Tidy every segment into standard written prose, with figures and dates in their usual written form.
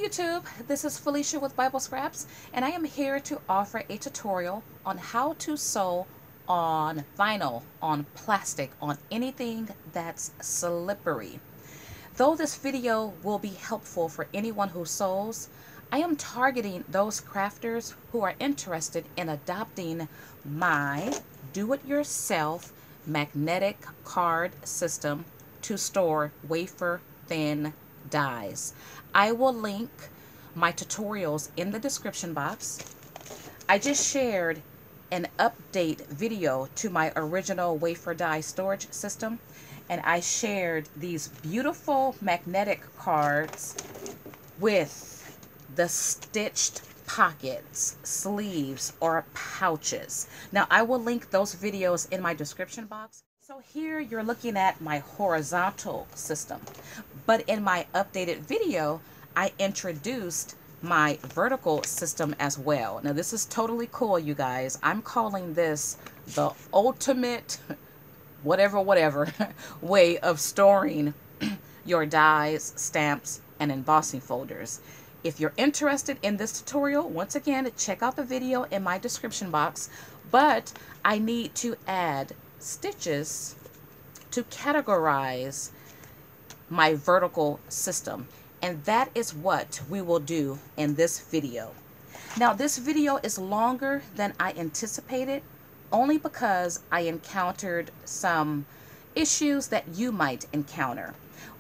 YouTube, this is Felicia with Bible Scraps, and I am here to offer a tutorial on how to sew on vinyl, on plastic, on anything that's slippery. Though this video will be helpful for anyone who sews, I am targeting those crafters who are interested in adopting my do-it-yourself magnetic card system to store wafer thin dies. I will link my tutorials in the description box. I just shared an update video to my original wafer die storage system, and I shared these beautiful magnetic cards with the stitched pockets, sleeves, or pouches. Now I will link those videos in my description box. So here you're looking at my horizontal system, but in my updated video I introduced my vertical system as well. Now this is totally cool, you guys. I'm calling this the ultimate whatever way of storing your dies, stamps, and embossing folders. If you're interested in this tutorial, once again, check out the video in my description box, but I need to add stitches to categorize my vertical system, and that is what we will do in this video. Now this video is longer than I anticipated, only because I encountered some issues that you might encounter.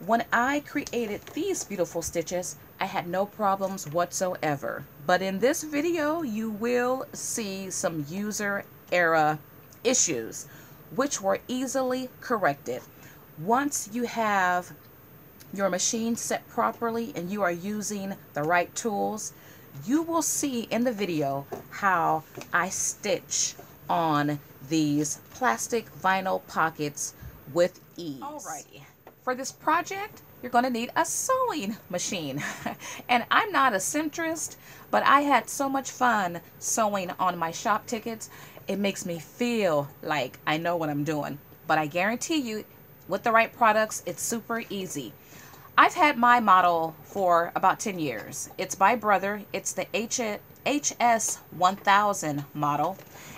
When I created these beautiful stitches, I had no problems whatsoever, but in this video you will see some user error issues which were easily corrected. Once you have your machine set properly and you are using the right tools, you will see in the video how I stitch on these plastic vinyl pockets with ease. Alrighty, for this project you're going to need a sewing machine. And I'm not a centrist, but I had so much fun sewing on my shop tickets. It makes me feel like I know what I'm doing. But I guarantee you, with the right products, it's super easy. I've had my model for about 10 years. It's my brother. It's the HS 1000 model,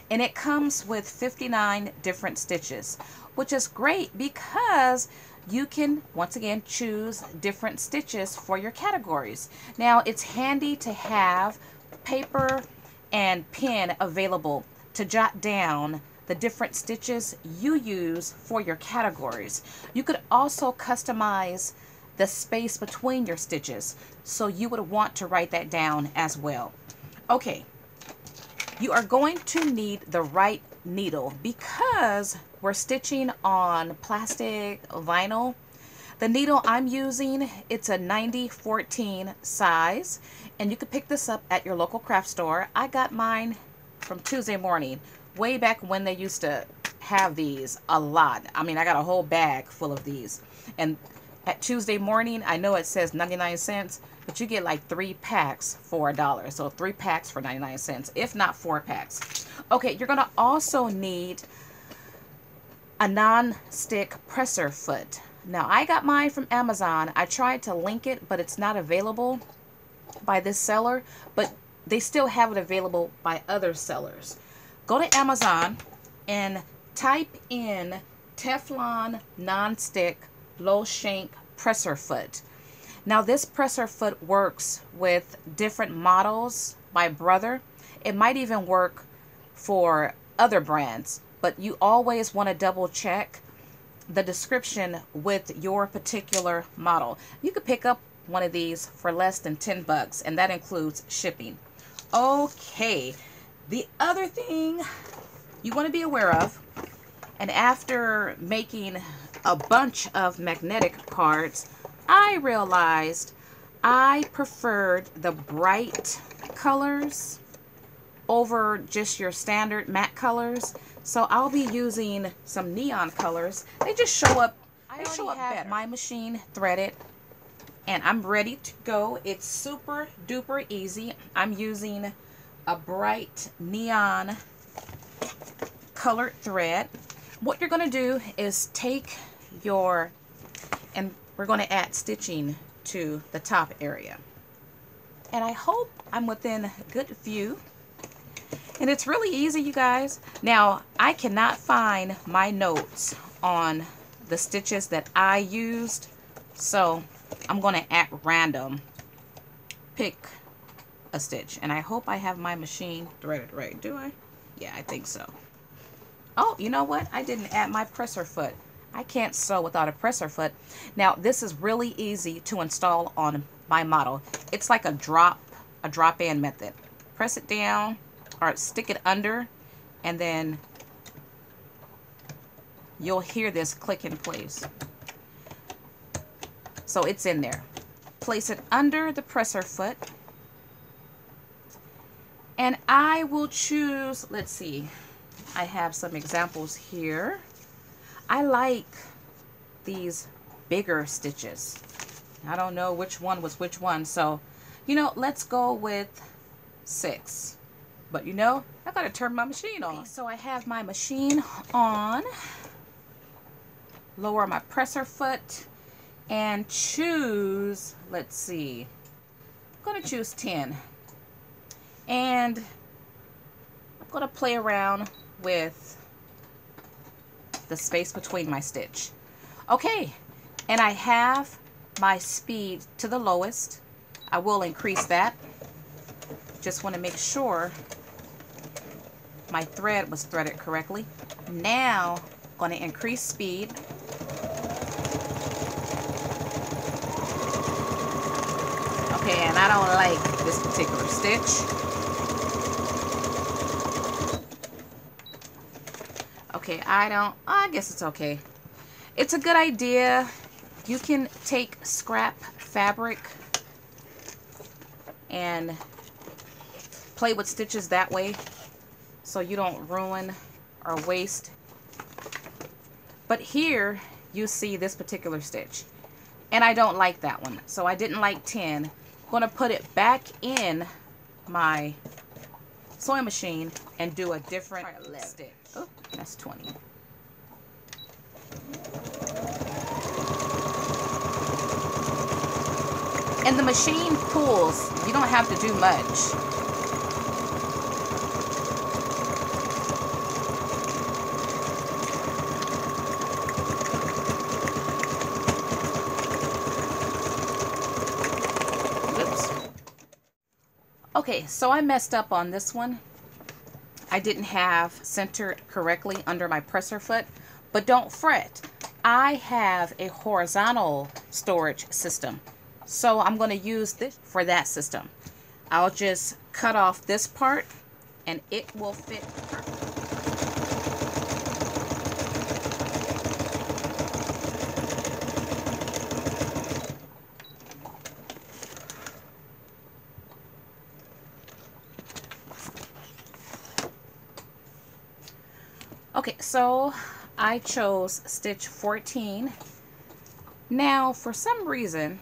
and it comes with 59 different stitches, which is great because you can, once again, choose different stitches for your categories. Now, it's handy to have paper and pen available to jot down the different stitches you use for your categories. You could also customize the space between your stitches, so you would want to write that down as well. Okay, you are going to need the right needle because we're stitching on plastic vinyl. The needle I'm using, it's a 90-14 size, and you can pick this up at your local craft store. I got mine from Tuesday Morning, way back when they used to have these a lot. I mean, I got a whole bag full of these. And at Tuesday Morning, I know it says 99 cents, but you get like 3 packs for $1. So 3 packs for 99 cents, if not 4 packs. Okay, you're gonna also need a non-stick presser foot. Now I got mine from Amazon. I tried to link it, but it's not available by this seller, but they still have it available by other sellers. Go to Amazon and type in Teflon non-stick low shank presser foot. Now this presser foot works with different models by brother. It might even work for other brands, but you always want to double check the description with your particular model. You could pick up one of these for less than 10 bucks, and that includes shipping. Okay, the other thing you want to be aware of, and after making a bunch of magnetic cards, I realized I preferred the bright colors over just your standard matte colors. So I'll be using some neon colors. They just show up. I show up better. My machine threaded, and I'm ready to go. It's super duper easy. I'm using a bright neon colored thread. What you're going to do is take your, and we're going to add stitching to the top area. And I hope I'm within good view. And it's really easy, you guys. Now, I cannot find my notes on the stitches that I used, so I'm going to at random pick a stitch. And I hope I have my machine threaded right. Do I? Yeah, I think so. Oh, you know what? I didn't add my presser foot. I can't sew without a presser foot. Now, this is really easy to install on my model. It's like a drop-in method. Press it down or stick it under, and then you'll hear this click in place. So it's in there. Place it under the presser foot. And I will choose, let's see, I have some examples here. I like these bigger stitches. I don't know which one was which one, so, you know, let's go with 6. But, you know, I gotta turn my machine on. Okay, so I have my machine on. Lower my presser foot and choose, let's see, I'm gonna choose 10. And I'm gonna play around with the space between my stitch. Okay, and I have my speed to the lowest. I will increase that. Just want to make sure my thread was threaded correctly. Now, I'm going to increase speed. Okay, and I don't like this particular stitch. Okay, I guess it's okay. It's a good idea. You can take scrap fabric and play with stitches that way so you don't ruin or waste. But here you see this particular stitch, and I don't like that one, so I didn't like 10. I'm going to put it back in my sewing machine and do a different stitch. Oh, that's 20. And the machine pulls. You don't have to do much. Oops. Okay, so I messed up on this one. I didn't have centered correctly under my presser foot, but don't fret. I have a horizontal storage system, so I'm going to use this for that system. I'll just cut off this part and it will fit perfectly. Okay, so I chose stitch 14. Now, for some reason,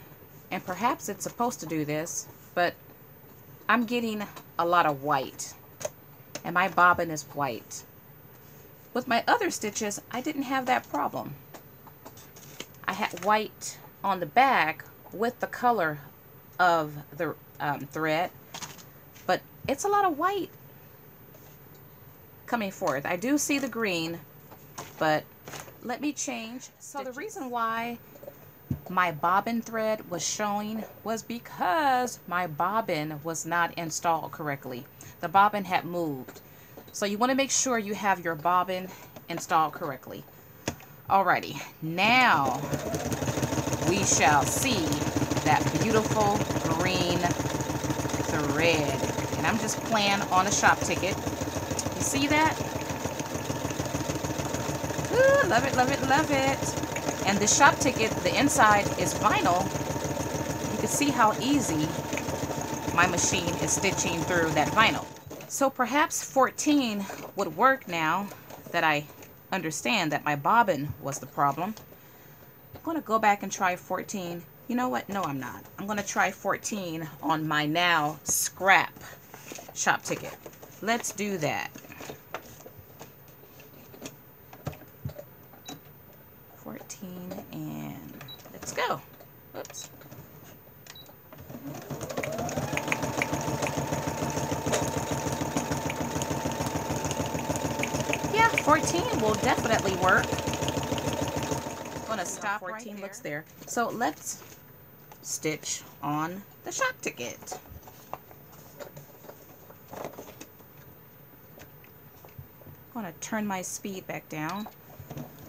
and perhaps it's supposed to do this, but I'm getting a lot of white, and my bobbin is white. With my other stitches, I didn't have that problem. I had white on the back with the color of the thread, but it's a lot of white coming forth. I do see the green, but let me change. So the reason why my bobbin thread was showing was because my bobbin was not installed correctly. The bobbin had moved. So you want to make sure you have your bobbin installed correctly. Alrighty, now we shall see that beautiful green thread. And I'm just playing on a shop ticket. You see that? Ooh, love it, love it, love it. And the shop ticket, the inside is vinyl. You can see how easy my machine is stitching through that vinyl. So perhaps 14 would work now that I understand that my bobbin was the problem. I'm going to go back and try 14. You know what? No, I'm not. I'm going to try 14 on my now scrap shop ticket. Let's do that. 14 and let's go. Oops. 14 will definitely work. I'm gonna stop 14 looks there. So let's stitch on the shop ticket. I'm gonna turn my speed back down.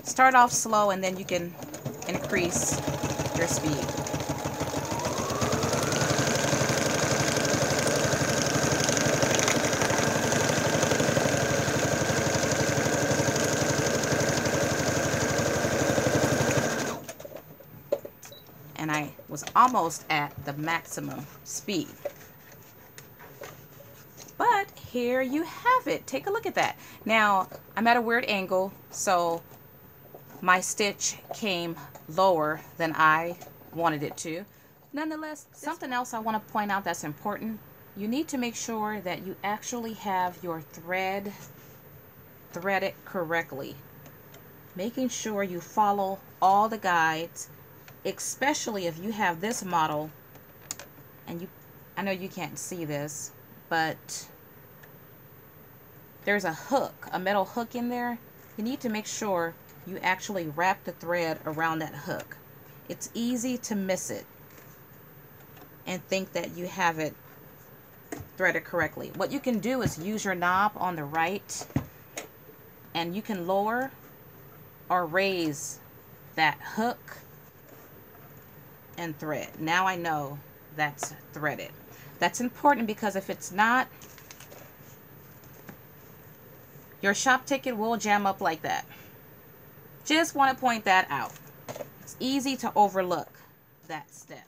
Start off slow and then you can increase your speed. And I was almost at the maximum speed. But here you have it. Take a look at that. Now, I'm at a weird angle, so my stitch came lower than I wanted it to. Nonetheless, something else I want to point out that's important. You need to make sure that you actually have your thread threaded correctly. Making sure you follow all the guides, especially if you have this model and I know you can't see this, but there's a hook, a metal hook in there. You need to make sure you actually wrap the thread around that hook. It's easy to miss it and think that you have it threaded correctly. What you can do is use your knob on the right and you can lower or raise that hook and thread. Now I know that's threaded. That's important because if it's not, your shop ticket will jam up like that. Just want to point that out. It's easy to overlook that step.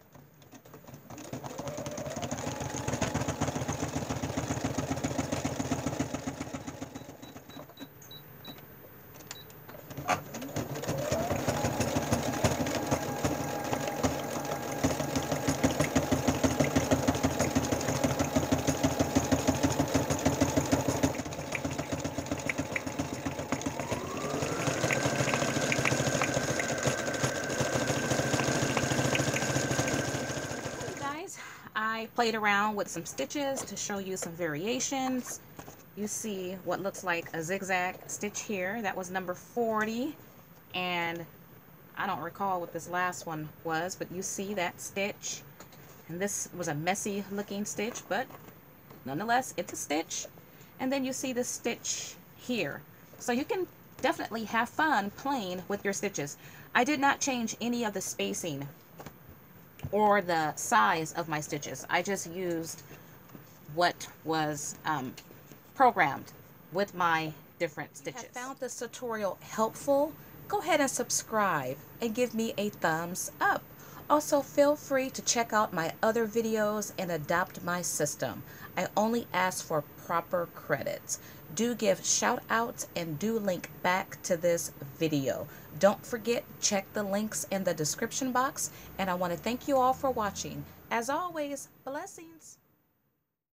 I played around with some stitches to show you some variations. You see what looks like a zigzag stitch here. That was number 40. And I don't recall what this last one was, but you see that stitch. And this was a messy looking stitch, but nonetheless, it's a stitch. And then you see the stitch here. So you can definitely have fun playing with your stitches. I did not change any of the spacing or the size of my stitches. I just used what was programmed with my different stitches. If you have found this tutorial helpful, go ahead and subscribe and give me a thumbs up. Also, feel free to check out my other videos and adopt my system. I only ask for proper credits. Do give shout outs and do link back to this video. Don't forget, check the links in the description box, and I want to thank you all for watching. As always, blessings.